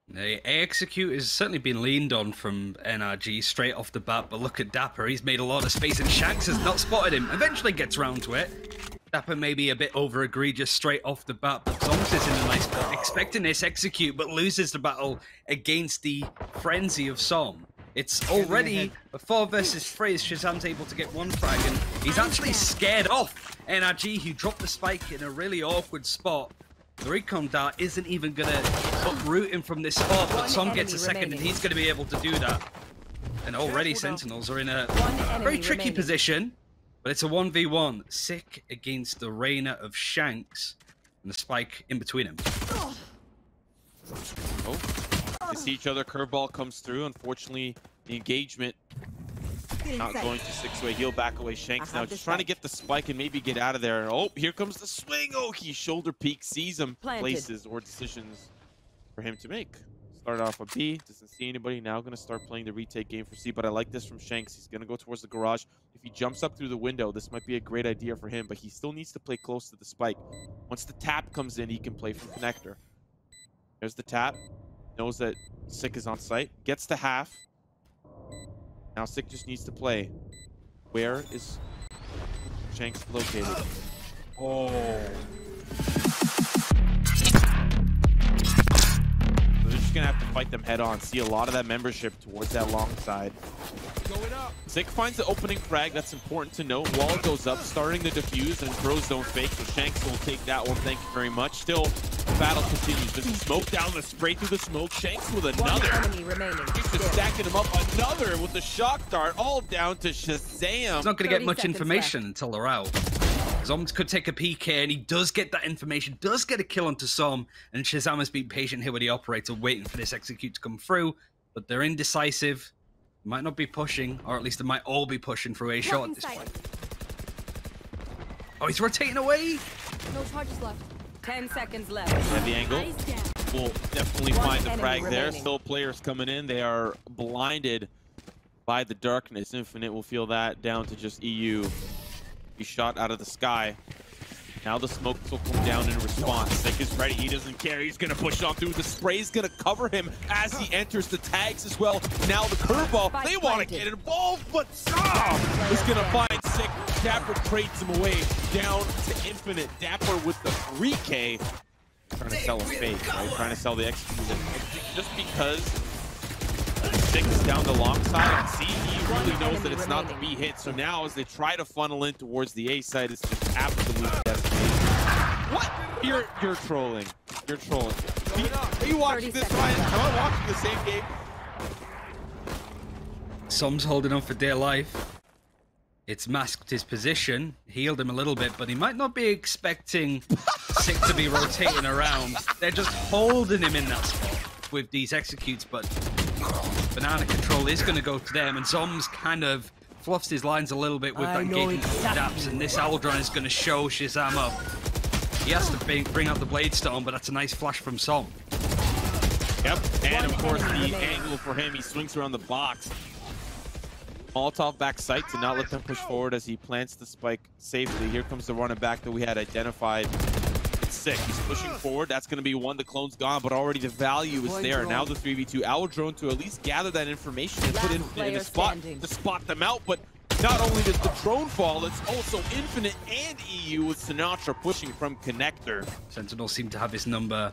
The execute has certainly been leaned on from NRG straight off the bat, but look at dapr. He's made a lot of space, and Shanks has not spotted him. Eventually gets round to it. dapr may be a bit over egregious straight off the bat, but zombs is in a nice spot, expecting this execute, but loses the battle against the frenzy of Som. It's already a 4 versus 3 as ShahZaM's able to get one frag, and he's actually scared off NRG, who dropped the spike in a really awkward spot. The recon dart isn't even going to uproot him from this spot, but Som gets a second and he's going to be able to do that. And already Sentinels are in a very tricky position, but it's a 1v1. Sick against the Reina of Shanks, and the spike in between them. Oh, they see each other, curveball comes through. Unfortunately, the engagement not going to 6-way, he'll back away. Shanks now just trying to get the spike and maybe get out of there. Oh, here comes the swing. Oh, he shoulder peek, sees him. Places or decisions for him to make. Started off a B, doesn't see anybody. Now going to start playing the retake game for C, but I like this from Shanks. He's going to go towards the garage. If he jumps up through the window, this might be a great idea for him, but he still needs to play close to the spike. Once the tap comes in, he can play from connector. There's the tap. Knows that Sick is on site. Gets to half. Now Sick just needs to play. Where is Shanks located? Oh. So they're just gonna have to fight them head on. See a lot of that membership towards that long side. Going up. Sick finds the opening frag. That's important to note. Wall goes up, starting the defuse, and throws don't fake. So Shanks will take that one. Thank you very much. Still, the battle continues. There's smoke down the spray through the smoke. Shanks with another. Enemy remaining. He's just stacking him up. Another with the shock dart. All down to ShahZaM. He's not going to get much information until they're out. Zombs could take a PK, and he does get that information, does get a kill onto Som, and ShahZaM has been patient here with the operator, waiting for this execute to come through, but they're indecisive. They might not be pushing, or at least they might all be pushing through a shot at this point. Oh, he's rotating away! No charges left. 10 seconds left. Heavy angle. Will definitely find the frag there. remaining. Still players coming in. They are blinded by the darkness. Infinite will feel that down to just eeiu. He shot out of the sky. Now the smoke will come down in response. Sick is ready. He doesn't care. He's going to push on through. The spray's going to cover him as he enters the tags as well. Now the curveball. They want to get involved, but Som is going to find Sick. dapr trades him away down to Infinite. dapr with the 3K. Trying to sell a fake, right? Trying to sell the execution. Just because Sick is down the long side, and he really knows that it's not the B hit. So now as they try to funnel in towards the A side, it's just absolute destination. What? You're trolling. You're trolling. Are you watching this, Ryan? Am I watching the same game? Som's holding on for dear life. It's masked his position, healed him a little bit, but he might not be expecting Sick to be rotating around. They're just holding him in that spot with these executes, but banana control is going to go to them, and Zombs kind of fluffs his lines a little bit with that engagement with daps, and this Aldron is going to show ShahZaM up. He has to bring out the Blade Storm, but that's a nice flash from Som. Yep, and of course the angle for him, he swings around the box. Molotov back sight to not let them push forward as he plants the spike safely. Here comes the running back that we had identified. Sick. He's pushing forward. That's going to be one. The clone's gone, but already the value is there. Now the 3v2. Our drone to at least gather that information and put Infinite in a spot to spot them out. But not only does the drone fall, it's also Infinite and eeiu with Sinatraa pushing from connector. Sentinel seemed to have his number.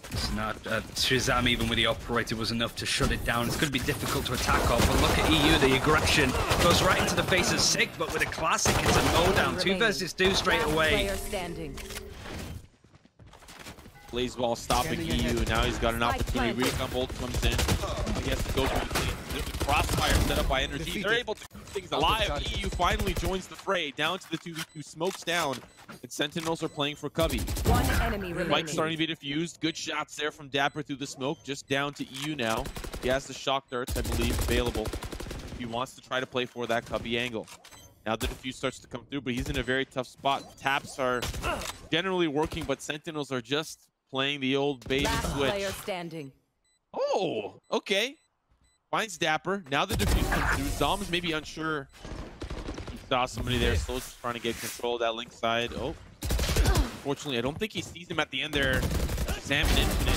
ShahZaM, even with the operator, was enough to shut it down. It's going to be difficult to attack off, but look at eeiu, the aggression goes right into the face of Sick, but with a classic, it's a no down. 2 versus 2 straight away. Blazeball stopping eeiu. Now he's got an opportunity. Recon bolt comes in. He has to go through the crossfire set up by NRG. They're able to keep things alive. eeiu finally joins the fray. Down to the 2v2. Smokes down. And Sentinels are playing for Cubby. One enemy remaining. Mike's starting to be diffused. Good shots there from dapr through the smoke. Just down to eeiu now. He has the shock darts, I believe, available. He wants to try to play for that Cubby angle. Now the defuse starts to come through, but he's in a very tough spot. Taps are generally working, but Sentinels are just playing the old bait and switch. Player standing. Oh, okay. Finds dapr. Now the defuse comes through. Zombs maybe unsure. He saw somebody there. Slow's trying to get control of that link side. Oh. Unfortunately, I don't think he sees him at the end there. ShahZaM and Infinite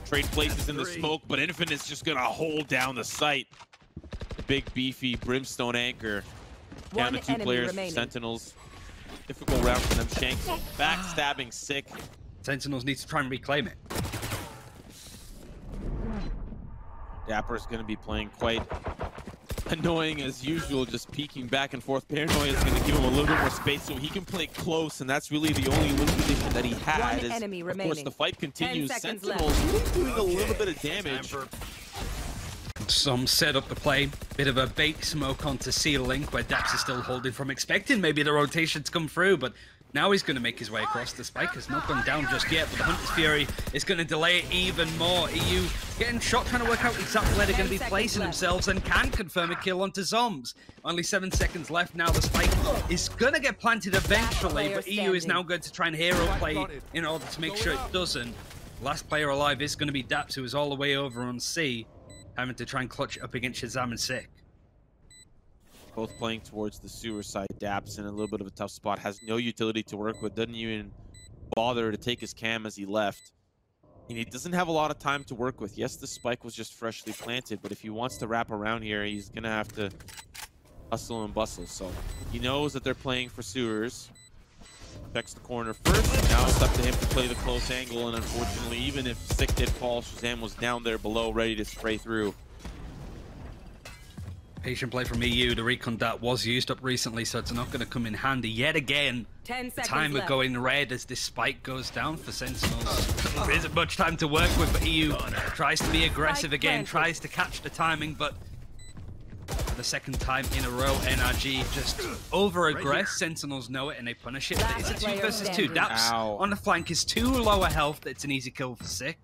trade places in the smoke, but Infinite's just gonna hold down the site. The big beefy brimstone anchor. Down to 2 players for Sentinels. Difficult round for them. Shanks backstabbing sick. Sentinels need to try and reclaim it. dapr is going to be playing quite annoying as usual, just peeking back and forth. Paranoia is going to give him a little bit more space so he can play close, and that's really the only win condition that he had. Of course, the fight continues. Sentinels doing a little bit of damage. Some set up the play, bit of a bait smoke onto C-Link where daps is still holding from expecting maybe the rotation to come through, but now he's going to make his way across. The spike has not gone down just yet, but the Hunter's Fury is going to delay it even more. eeiu getting shot, trying to work out exactly where they're going to be placing themselves and can confirm a kill onto zombs. Only 7 seconds left now. The spike is going to get planted eventually, but eeiu is now going to try and hero play in order to make sure it doesn't. Last player alive is going to be daps, who is all the way over on C, having to try and clutch up against ShahZaM and Sick. Both playing towards the sewer side. daps in a little bit of a tough spot. Has no utility to work with. Doesn't even bother to take his cam as he left. And he doesn't have a lot of time to work with. Yes, the spike was just freshly planted, but if he wants to wrap around here, he's going to have to hustle and bustle. So he knows that they're playing for sewers. Checks the corner first. Now it's up to him to play the close angle, and unfortunately, even if Sick did fall, ShahZaM was down there below, ready to spray through. Patient play from eeiu. The recon dat was used up recently, so it's not going to come in handy yet again. 10 seconds Timer left. going red as this spike goes down for Sentinels. There isn't much time to work with, but eeiu tries to be aggressive again, tries to catch the timing, but for the second time in a row, NRG just over-aggress. Sentinels know it and they punish it. But it's a 2 versus 2. daps on the flank is 2 lower health. It's an easy kill for Sick.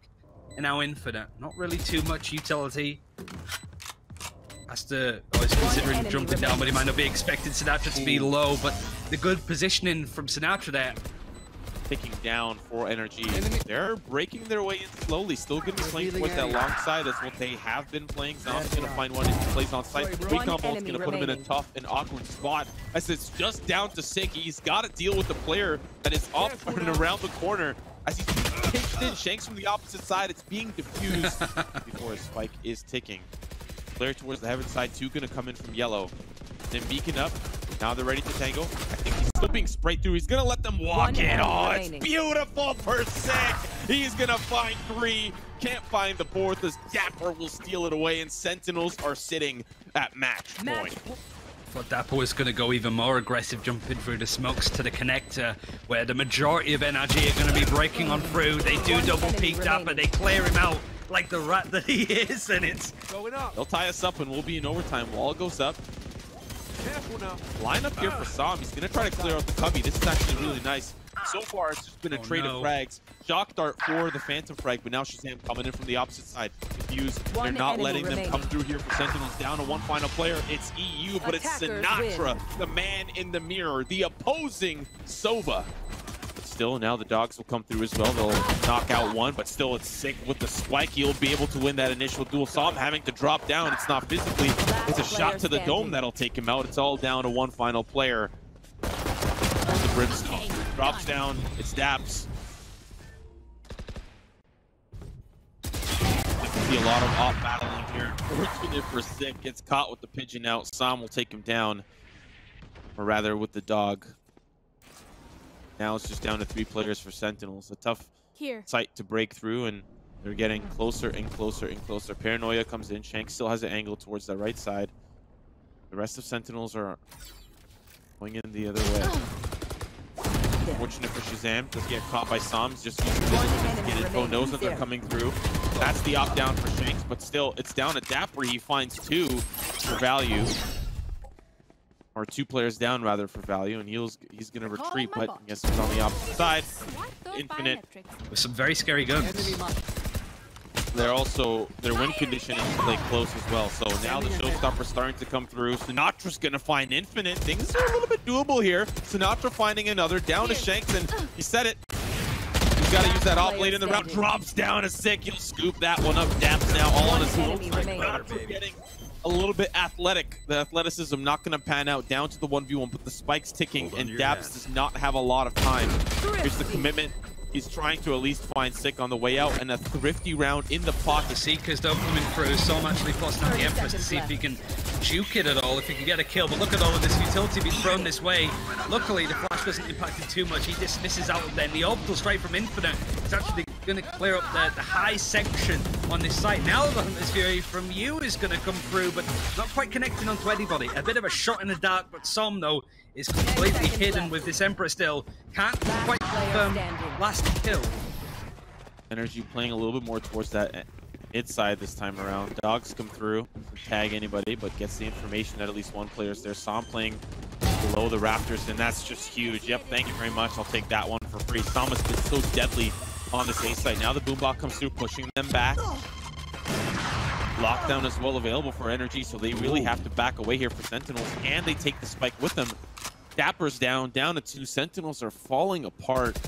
And now Infinite. Not really too much utility. Has to, he's considering jumping down, but he might not be expecting sinatraa to be low. But the good positioning from sinatraa there. Taking down for NRG. They're breaking their way in slowly. Still going to be playing towards that long side. That's what they have been playing. Zom's going to find one if he plays on site. Recon Bolt's going to put him in a tough and awkward spot. As it's just down to Sick. He's got to deal with the player that is up and around the corner. As he's pitched in, Shanks from the opposite side. It's being diffused before his spike is ticking. Player towards the heaven side, 2 going to come in from yellow. Then beacon up. Now they're ready to tango. I think he's still being sprayed through. He's going to let them walk it. Oh, it's beautiful for Sick. He's going to find 3. Can't find the 4th as dapr will steal it away, and Sentinels are sitting at match point. But dapr is going to go even more aggressive, jumping through the smokes to the connector, where the majority of NRG are going to be breaking on through. They do double peek dapr. They clear him out like the rat that he is, and it's going up. They'll tie us up and we'll be in overtime. Wall goes up. Careful now. Line up here for ShahZaM. He's going to try to clear out the cubby. This is actually really nice. So far, it's just been a trade of frags. Shock dart for the Phantom frag, but now ShahZaM coming in from the opposite side. Confused. They're not letting them come through here for Sentinels. Down to one final player. It's eeiu, but it's sinatraa, the man in the mirror, the opposing Sova. Still, now the dogs will come through as well. They'll knock out one, but still it's Sick with the spike. He'll be able to win that initial duel. Saw him having to drop down. It's not physically. It's a shot to the dome that'll take him out. It's all down to one final player. The brimstone drops down. It's daps. There could be a lot of off battling here. Fortunate for Sick. Gets caught with the pigeon out. ShahZaM will take him down, or rather with the dog. Now it's just down to 3 players for Sentinels. A tough site to break through, and they're getting closer and closer and closer. Paranoia comes in. Shanks still has an angle towards the right side. The rest of Sentinels are going in the other way. Fortunate for ShahZaM. Does get caught by ShahZaM. Just using this to get info. Knows that they're coming through. That's the op down for Shanks, but still, it's down to dapr. He finds 2 for value. Or 2 players down, rather, for value, and he's going to retreat, but I guess he's on the opposite side. Infinite. With some very scary guns. They're also, their win condition is to play close as well, so now the showstopper's starting to come through. sinatraa's going to find Infinite. Things are a little bit doable here. sinatraa finding another, down to Shanks, and he said it. He's got to use that off late in the round. Drops down a Sick. He'll scoop that one up. daps now all on his own. Getting a little bit athletic. The athleticism not going to pan out, down to the 1v1, but the spike's ticking, and daps does not have a lot of time. Here's the commitment. He's trying to at least find Sick on the way out, and a thrifty round in the pocket. The Seekers don't coming through, so I'm actually forcing out the Empress to see if he can juke it at all, if he can get a kill. But look at all of this utility being thrown this way. Luckily, the flash doesn't impact him too much. He dismisses out of there. The orbital strike from Infinite is actually going to clear up the high section on this site. Now the Hunter's Fury from you is going to come through, but not quite connecting onto anybody. A bit of a shot in the dark, but ShahZaM, though, is completely hidden with this Emperor still. Can't quite confirm last kill. NRG playing a little bit more towards that mid side this time around. Dogs come through, doesn't tag anybody, but gets the information that at least one player's there. ShahZaM playing below the Raptors, and that's just huge. Yep, thank you very much. I'll take that one for free. ShahZaM has been so deadly on this A site. Now the Boombot comes through, pushing them back. Lockdown as well available for NRG, so they really have to back away here for Sentinels, and they take the spike with them. Dapper's down to 2. Sentinels are falling apart,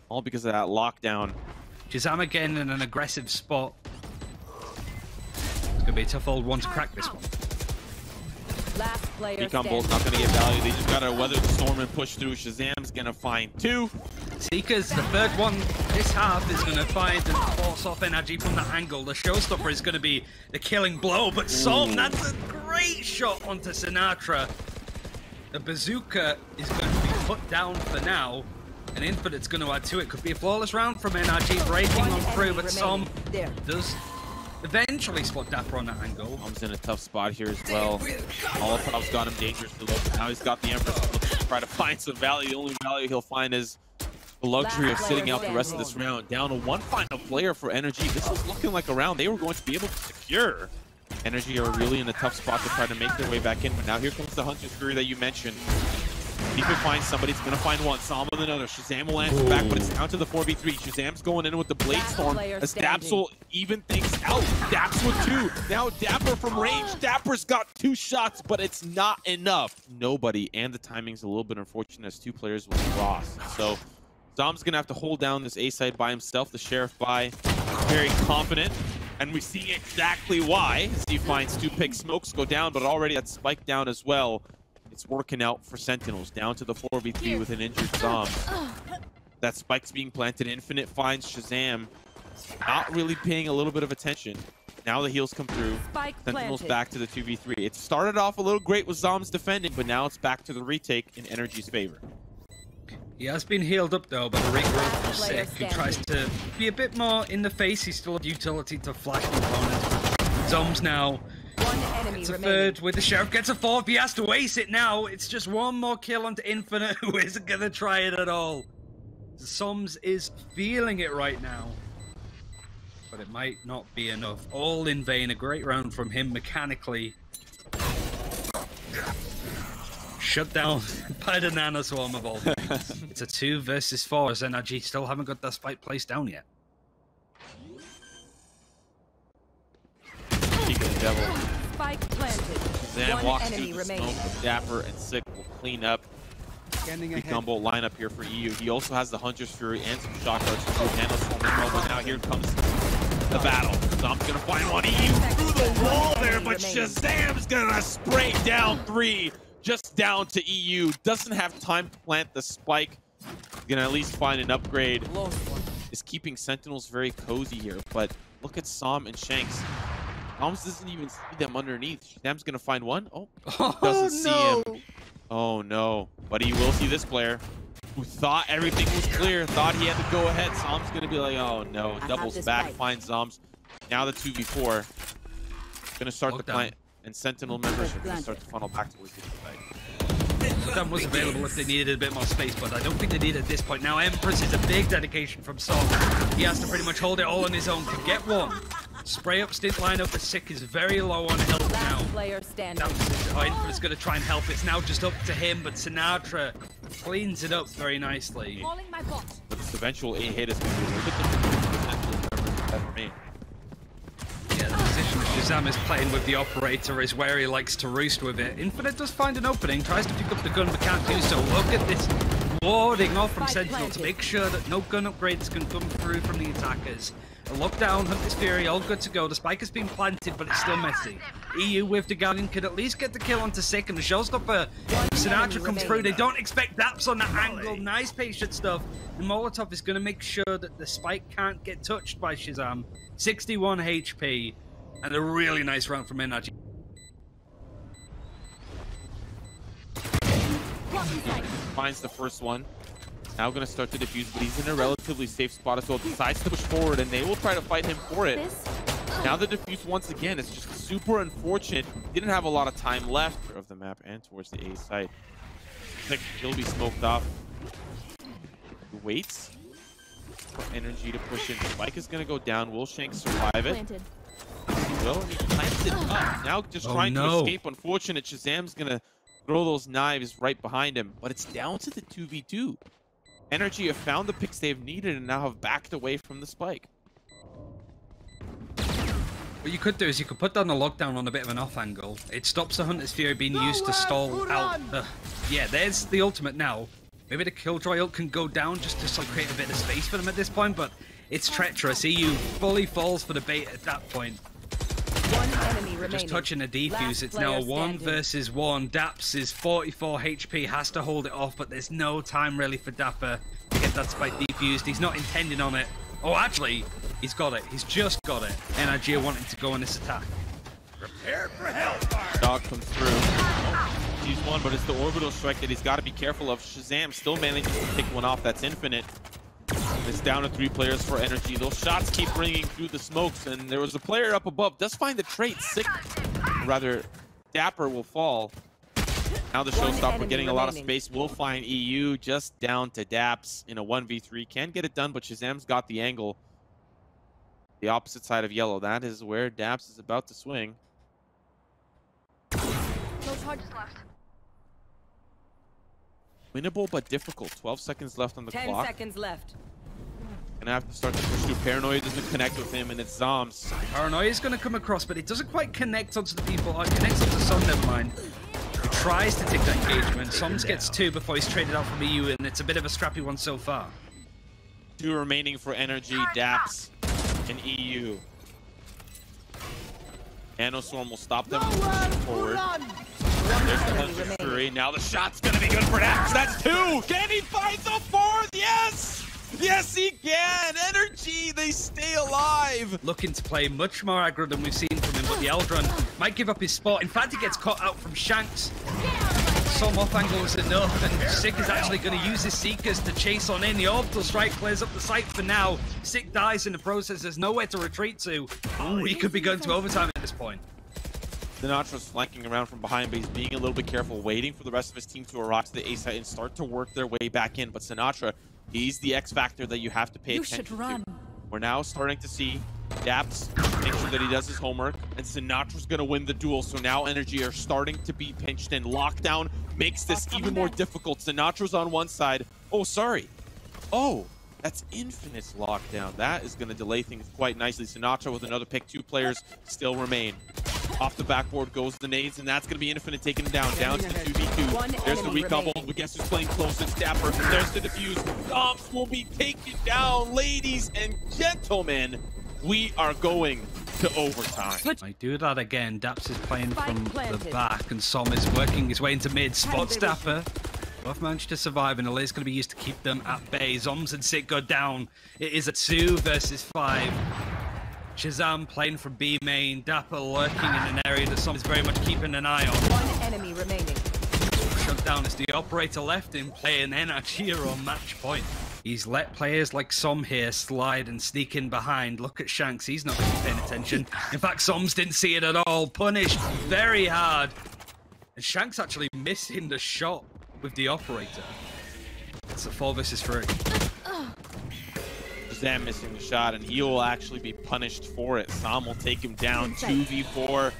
all because of that lockdown. shahZaM again in an aggressive spot. It's going to be a tough old one to crack this one. Last player Decombo's not going to get value. They just got to weather the storm and push through. shahZaM's going to find 2. Seekers, the third one this half, is going to find and force off NRG from that angle. The showstopper is going to be the killing blow, but ShahZaM, that's a great shot onto Sinatraa. The bazooka is going to be put down for now, and Infinite's going to add to it. Could be a flawless round from NRG, breaking on through, but ShahZaM does eventually spot dapr on that angle. ShahZaM's in a tough spot here as well. Molotov's got him dangerously low, but now he's got the Empress to try to find some value. The only value he'll find is the luxury of sitting out the rest of this round. Down to one final player for NRG. This was looking like a round they were going to be able to secure. NRG are really in a tough spot to try to make their way back in, but now here comes the Hunter's Fury that you mentioned. He can find somebody, he's going to find one. ShahZaM with another. shahZaM will answer back, but it's down to the 4v3. shahZaM's going in with the Blade Storm as daps will even things out. Daps with 2. Now dapr from range. Dapper's got 2 shots, but it's not enough. Nobody, and the timing's a little bit unfortunate as 2 players was lost. So ShahZaM's going to have to hold down this A side by himself. The Sheriff by very confident. And we see exactly why, as he finds 2 pig smokes go down, but already that spike down as well. It's working out for Sentinels, down to the 4v3 with an injured ShahZaM. That spike's being planted. Infinite finds shahZaM, not really paying a little bit of attention. Now the heals come through. Sentinels back to the 2v3. It started off a little great with ShahZaM's defending, but now it's back to the retake in NRG's favor. He has been healed up though, but the regroup from Sick, who tries to be a bit more in the face. He still has utility to flash components. Zombs now. It's a third with the Sheriff, gets a 4th. He has to ace it now. It's just one more kill onto Infinite, who isn't going to try it at all. Zombs is feeling it right now, but it might not be enough. All in vain. A great round from him mechanically. Shut down by the Nano Swarm of all things. It's a 2 versus 4 as NRG still haven't got that spike placed down yet. Devil. Spike planted. shahZaM walks through the smoke with dapr, and Sick will clean up. The combo lineup here for eeiu. He also has the Hunter's Fury and some shock darts to handle Swarm as well, but now here comes the battle. ShahZaM's gonna find one. eeiu through the wall there, but shahZaM's gonna spray down 3. Just down to eeiu. Doesn't have time to plant the spike. Gonna at least find an upgrade. Is keeping Sentinels very cozy here, but look at ShahZaM and Shanks. Almost doesn't even see them underneath. shahZaM's gonna find one. Oh, doesn't see him. Oh no. But he will see this player who thought everything was clear, thought he had to go ahead. ShahZaM's gonna be like, oh no. Doubles back, finds Zombs. Now the 2v4. Gonna start the plant, and Sentinel members are gonna start to funnel back towards the side. That was available if they needed a bit more space, but I don't think they need it at this point. Now Empress is a big dedication from ShahZaM. He has to pretty much hold it all on his own to get one. Spray up stint lineup for Sick is very low on health now. Infinite's going to try and help. It's now just up to him, but Sinatraa cleans it up very nicely. But this eventual A hit is going to be a little bit different for me. Yeah, the position that shahZaM is playing with the operator is where he likes to roost with it. Infinite does find an opening, tries to pick up the gun, but can't do so. Look at this warding off from Sentinel to make sure that no gun upgrades can come through from the attackers. A lockdown, Hunter's Fury, all good to go. The spike has been planted, but it's still messy. eeiu with the Guardian could at least get the kill onto Sick, and the showstopper Sinatraa comes through. They don't expect daps on that angle. Nice patient stuff. The Molotov is going to make sure that the spike can't get touched by ShahZaM. 61 HP, and a really nice round from NRG. Finds the first one. Now going to start to defuse, but he's in a relatively safe spot as well. Decides to push forward, and they will try to fight him for it. Now the defuse once again. It's just super unfortunate. Didn't have a lot of time left of the map and towards the A site. He'll be smoked off. He waits for NRG to push in. Spike is going to go down. Will Shanks survive it? Well, he plants it up. Now just trying to escape. Unfortunate. ShahZaM's going to throw those knives right behind him, but it's down to the 2v2. NRG have found the picks they've needed and now have backed away from the spike. What you could do is you could put down the lockdown on a bit of an off angle. It stops the Hunter's Fury being used to stall out. Yeah, there's the ultimate now. Maybe the Killjoy ult can go down just to create a bit of space for them at this point, but it's treacherous. eeiu fully falls for the bait at that point. One enemy remaining. Just touching the defuse. It's now a 1 versus 1. Daps is 44 HP, has to hold it off, but there's no time really for dapr to get that spike defused. He's not intending on it. Oh, actually, he's got it. He's just got it. NRG are wanting to go on this attack. Prepare for hellfire. Dog comes through. He's one, but it's the orbital strike that he's got to be careful of. ShahZaM still manages to pick one off. That's infinite. It's down to 3 players for NRG. Those shots keep ringing through the smokes, and there was a player up above. Does find the trait. Sick, rather, dapr will fall. Now the showstopper getting a lot of space. Will find eeiu just down to daps in a 1v3. Can get it done, but ShahZaM's got the angle. The opposite side of yellow. That is where daps is about to swing. No charges left. Winnable but difficult. 12 seconds left on the 10 clock. seconds left. Gonna have to start to push through. Paranoia doesn't connect with him, and it's zombs. Paranoia is going to come across, but it doesn't quite connect onto the people. It connects onto some, never mind. He tries to take that engagement. Zombs gets 2 before he's traded out from eeiu, and it's a bit of a scrappy one so far. 2 remaining for NRG, daps, and eeiu. Nanoswarm will stop them from pushing forward. There's the Hunter's Fury. Now the shot's gonna be good for daps. That's 2! Can he find the 4th? Yes! Yes, he can! NRG, they stay alive! Looking to play much more aggro than we've seen from him, but the Eldrun might give up his spot. In fact, he gets caught out from Shanks. Some off angle is enough, and Sick is actually going to use his Seekers to chase on in. The orbital strike clears up the site for now. Sick dies in the process. There's nowhere to retreat to. Ooh, he could be going to overtime at this point. Sinatra's flanking around from behind, but he's being a little bit careful, waiting for the rest of his team to arrive to the A site and start to work their way back in. But Sinatraa, he's the X factor that you have to pay attention to. We're now starting to see daps make sure that he does his homework, and Sinatra's gonna win the duel. So now NRG are starting to be pinched in. Lockdown makes this even more difficult. Sinatra's on one side. Oh, sorry. Oh, that's Infinite's lockdown. That is gonna delay things quite nicely. Sinatraa with another pick. 2 players still remain. Off the backboard goes the nades, and that's going to be Infinite taking him down to the 2v2. There's the recouple, but guess who's playing close? It's dapr. There's the defuse. Zombs will be taken down. Ladies and gentlemen, we are going to overtime. I do that again. Daps is playing from the back, and Som is working his way into mid. Spots dapr. Both managed to survive, and a is going to be used to keep them at bay. Zombs and Sick go down. It is a 2 versus 5. ShahZaM playing from B main, dapr lurking in an area that Som is very much keeping an eye on. 1 enemy remaining. Shut down as the operator left in play, and NRG are on match point. He's let players like Som here slide and sneak in behind. Look at Shanks, he's not really paying attention. In fact, Soms didn't see it at all. Punished very hard. And Shanks actually missing the shot with the operator. It's a 4 versus 3. ShahZaM missing the shot, and he will actually be punished for it. Sam will take him down 2v4.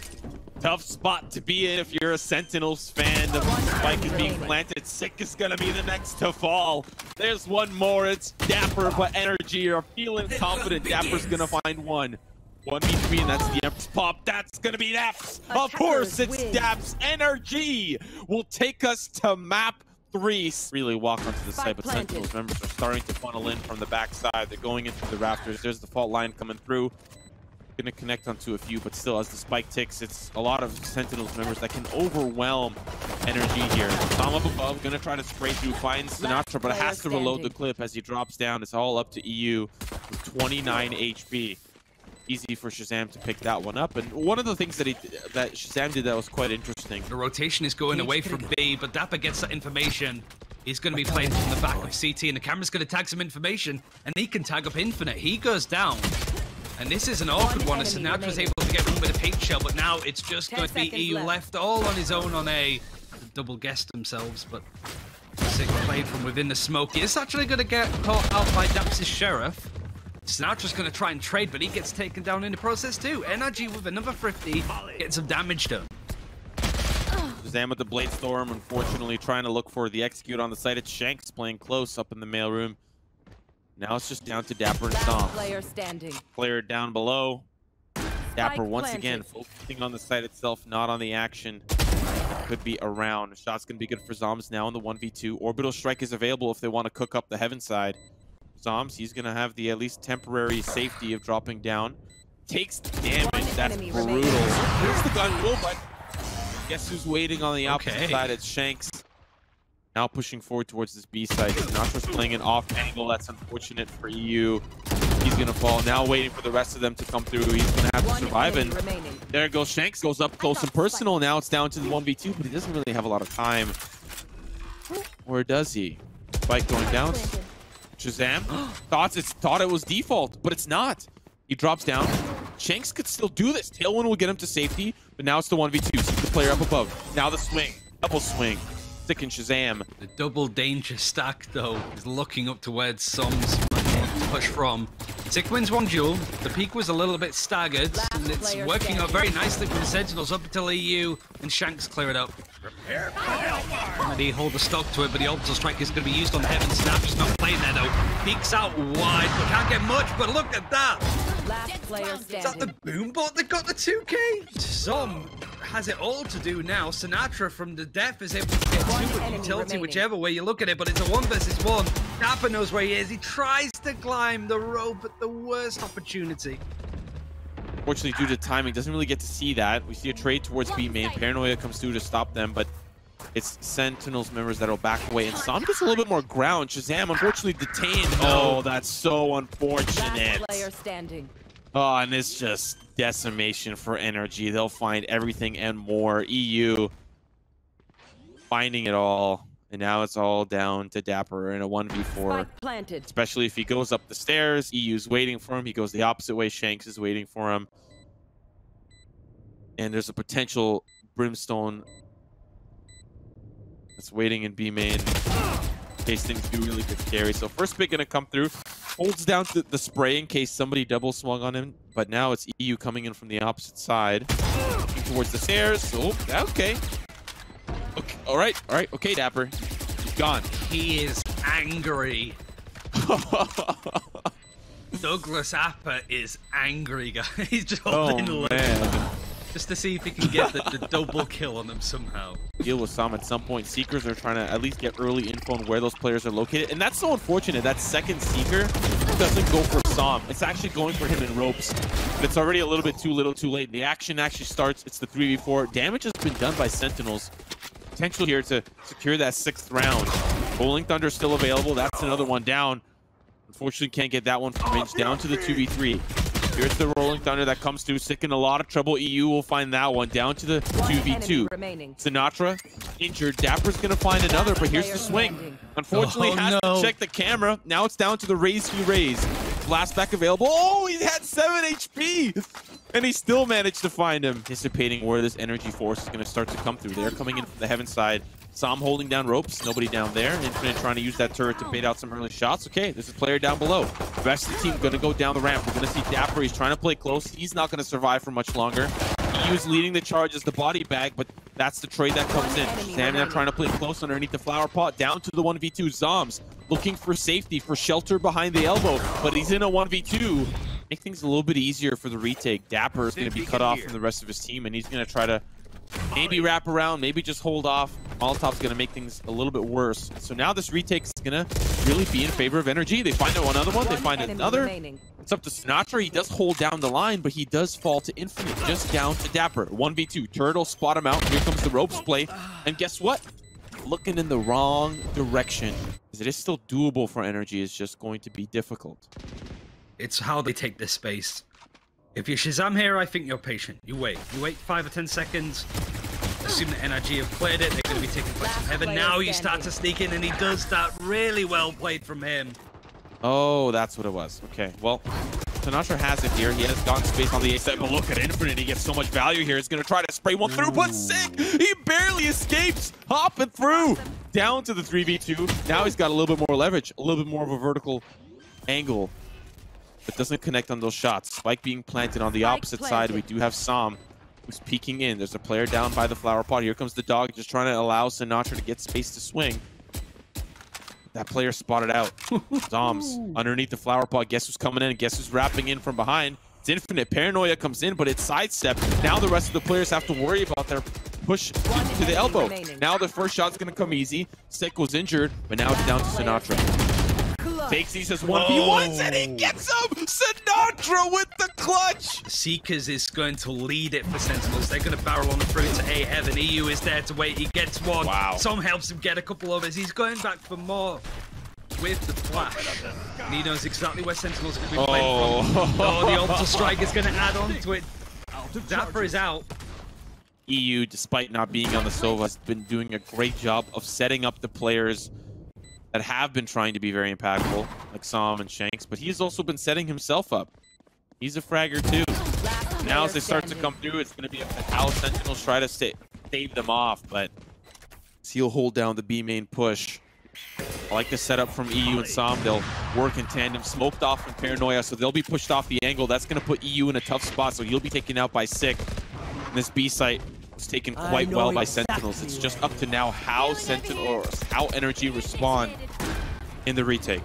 Tough spot to be in if you're a Sentinels fan. The spike is being planted. Sick is gonna be the next to fall. There's one more. It's dapr, but NRG are feeling confident. Dapr's gonna find one. 1v3, and that's the Empress pop. That's gonna be daps. Of course, it's daps. NRG will take us to map 3. Really walk onto the site, but Sentinels members are starting to funnel in from the backside. They're going into the rafters. There's the fault line coming through. Gonna connect onto a few, but still, as the spike ticks, it's a lot of Sentinels members that can overwhelm NRG here. Tom up above, gonna try to spray through, finds Sinatraa, but has to reload the clip as he drops down. It's all up to eeiu with 29 HP. Easy for ShahZaM to pick that one up. And one of the things that ShahZaM did that was quite interesting. The rotation is going away from B, but dapr gets that information. He's going to be playing from the back of CT, and the camera's going to tag some information, and he can tag up Infinite. He goes down. And this is an awkward one, as Sinatra's able to get one with a paint shell, but now it's just going to be eeiu left all on his own on A. Double guessed themselves, but sick played from within the smoke. He is actually going to get caught out by Daps' Sheriff. Sinatra's going to try and trade, but he gets taken down in the process too. NRG with another 50, getting some damage done. ShahZaM with the Blade Storm, unfortunately trying to look for the execute on the site. It's Shanks playing close up in the mailroom. Now it's just down to dapr and zombs. Player standing. Player down below. Dapr once again focusing on the site itself, not on the action. Could be around. Shot's gonna be good for zombs now in the 1v2. Orbital strike is available if they want to cook up the heaven side. Zombs, he's gonna have the at least temporary safety of dropping down. Takes damage. That's brutal. Here's the gun roll, but guess who's waiting on the opposite side? It's Shanks. Now pushing forward towards this B side. Sinatra's playing an off angle. That's unfortunate for eeiu. He's gonna fall. Now waiting for the rest of them to come through. He's gonna have to survive. And there goes Shanks. Goes up close and personal. Now it's down to the 1v2, but he doesn't really have a lot of time. Or does he? Spike going down. ShahZaM thought it was default, but it's not. He drops down. Shanks could still do this. Tailwind will get him to safety, but now it's the 1v2. See the player up above. Now the swing. Double swing. Sticking ShahZaM. The double danger stack, though, is looking up to where zombs push from. Sick wins one duel. The peak was a little bit staggered, and it's working out very nicely for the Sentinels up until eeiu and Shanks clear it up. Prepare for hellfire. And he hold the stock to it, but the orbital strike is going to be used on Heaven. Snap's not playing there, though. Peeks out wide, but can't get much, but look at that! Last player standing. Is that the boom bot that got the 2K? Zom has it all to do now. Sinatraa from the depth is able to get two with utility, whichever way you look at it, but it's a 1 versus 1. dapr knows where he is. He tries to climb the rope at the worst opportunity. Unfortunately, due to timing, doesn't really get to see that. We see a trade towards B main. Paranoia comes through to stop them, but it's Sentinels members that'll back away. And Sam gets a little bit more ground. ShahZaM unfortunately detained. Oh, that's so unfortunate. Last player standing. Oh, and it's just decimation for NRG. They'll find everything and more. eeiu finding it all. And now it's all down to dapr in a 1v4. Planted. Especially if he goes up the stairs. eeiu's waiting for him. He goes the opposite way. Shanks is waiting for him. And there's a potential brimstone that's waiting in B main in case things do really get scary. So first pick gonna come through. Holds down the spray in case somebody double swung on him. But now it's eeiu coming in from the opposite side. Looking towards the stairs. Oh, okay. Okay, all right, okay, dapr. He's gone. He is angry. Douglas Apper is angry, guys. He's just holding the leg. Just to see if he can get the double kill on them somehow. Deal with some at some point. Seekers are trying to at least get early info on where those players are located. And that's so unfortunate. That second Seeker doesn't go for Som. It's actually going for him in ropes. But it's already a little bit too little too late. The action actually starts. It's the 3v4. Damage has been done by Sentinels. Potential here to secure that 6th round. Rolling Thunder still available. That's another one down. Unfortunately, can't get that one from range. Down to the 2v3. Here's the Rolling Thunder that comes through. Sick in a lot of trouble. eeiu will find that one. Down to the 2v2. Sinatraa injured. dapr's going to find another, but here's the swing. Unfortunately, has to check the camera. Now it's down to the raise he raise. Blast back available. Oh, he had 7 HP! And he still managed to find him. Anticipating where this energy force is going to start to come through. They're coming in from the heaven side. Som holding down ropes. Nobody down there. Infinite trying to use that turret to bait out some early shots. Okay, this is player down below. The rest of the team going to go down the ramp. We're going to see dapr. He's trying to play close. He's not going to survive for much longer. eeiu's leading the charge as the body bag, but that's the trade that comes in. ShahZaM now trying to play close underneath the flower pot. Down to the 1v2. Zombs looking for safety, for shelter behind the elbow, but he's in a 1v2. Make things a little bit easier for the retake. dapr is going to be cut off from the rest of his team, and he's going to try to maybe wrap around, maybe just hold off. Molotov's going to make things a little bit worse. So now this retake is going to really be in favor of NRG. They find another one. They find another. It's up to sinatraa. He does hold down the line, but he does fall to infinite, just down to dapr. 1v2. Turtle, spot him out. Here comes the ropes play. And guess what? Looking in the wrong direction. It is still doable for NRG. It's just going to be difficult. It's how they take this space. If you're ShahZaM here, I think you're patient. You wait. You wait 5 or 10 seconds. Assume that NRG have cleared it. They're going to be taking flash from heaven. Now you start to sneak in, and he does that. Really well played from him. Oh, that's what it was. Okay, well, sinatraa has it here. He has gone space on the A side, but look at Infinite. He gets so much value here. He's going to try to spray one through, but sick! He barely escapes, hopping through, down to the 3v2. Now he's got a little bit more leverage, a little bit more of a vertical angle, but doesn't connect on those shots. Spike being planted on the opposite side. We do have ShahZaM, who's peeking in. There's a player down by the flower pot. Here comes the dog, just trying to allow sinatraa to get space to swing. That player spotted out. Zombs underneath the flower pot. Guess who's coming in? Guess who's wrapping in from behind? It's Infinite. Paranoia comes in, but it's sidestepped. Now the rest of the players have to worry about their push to the elbow. Now the first shot's going to come easy. Sick was injured, but now it's down to sinatraa. Takes these as 1v1s, and he gets him! sinatraa with the clutch! Seekers is going to lead it for Sentinels. They're going to barrel on through to A heaven. eeiu is there to wait. He gets one. Wow. Some helps him get a couple others. He's going back for more with the flash. And he knows exactly where Sentinels are going to be playing from. Oh, the orbital strike is going to add on to it. dapr is out. eeiu, despite not being on the Sova, has been doing a great job of setting up the players that have been trying to be very impactful, like ShahZaM and Shanks, but he's also been setting himself up. He's a fragger too. Now as they start to come through, it's going to be up to how Sentinels try to save them off, but he'll hold down the B main push. I like the setup from eeiu and ShahZaM. They'll work in tandem, smoked off from Paranoia, so they'll be pushed off the angle. That's going to put eeiu in a tough spot, so he'll be taken out by Sick. And this B site was taken quite well by Sentinels. It's just up to now how how NRG respond in the retake.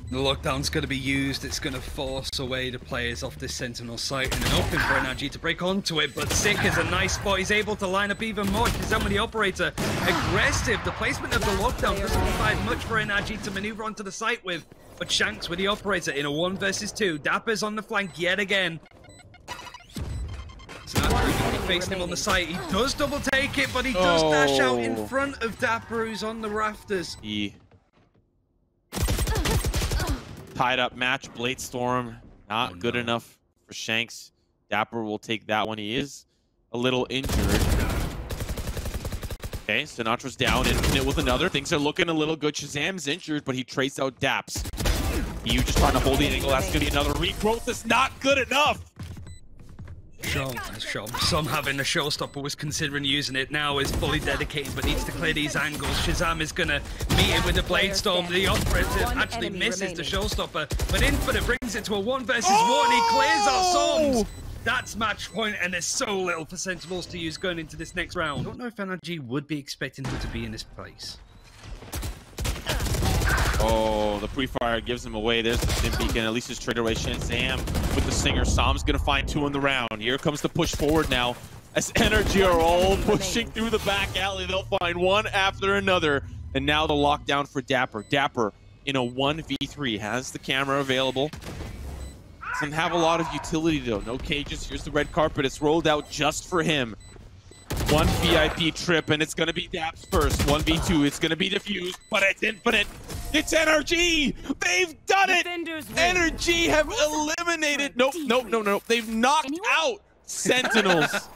The lockdown's going to be used. It's going to force away the players off this Sentinel site and then open for NRG to break onto it. But Sick is a nice spot. He's able to line up even more. ShahZaM with the operator. Aggressive. The placement of the lockdown doesn't provide much for NRG to maneuver onto the site with. But Shanks with the operator in a 1 versus 2. dapr's on the flank yet again. sinatraa facing him on the site. He does double take it, but he does dash out in front of dapr, who's on the rafters. He tied up match. Blade Storm, not good enough for Shanks. dapr will take that one. He is a little injured. Okay, sinatraa's down. Infinite with another. Things are looking a little good. ShahZaM's injured, but he traced out daps. eeiu just trying to hold the angle. That's going to be another regrowth. That's not good enough. Some having a showstopper was considering using it. Now is fully dedicated but needs to clear these angles. ShahZaM is going to meet him with the Blade Storm. The operator actually misses the showstopper, but Infinite brings it to a 1 versus 1. He clears out Zombs. That's match point, and there's so little for Sentinels to use going into this next round. I don't know if NRG would be expecting him to be in this place. Oh, the pre-fire gives him away. There's the Stim Beacon. At least his trigger away. ShahZaM with the Singer. ShahZaM's going to find 2 in the round. Here comes the push forward now. As NRG are all pushing through the back alley, they'll find one after another. And now the lockdown for dapr. dapr in a 1v3 has the camera available. Doesn't have a lot of utility though. No cages. Here's the red carpet. It's rolled out just for him. 1 VIP trip, and it's going to be daps first. 1v2. It's going to be diffused, but it's Infinite. It's NRG! They've done it! NRG have eliminated... Nope. They've knocked out Sentinels.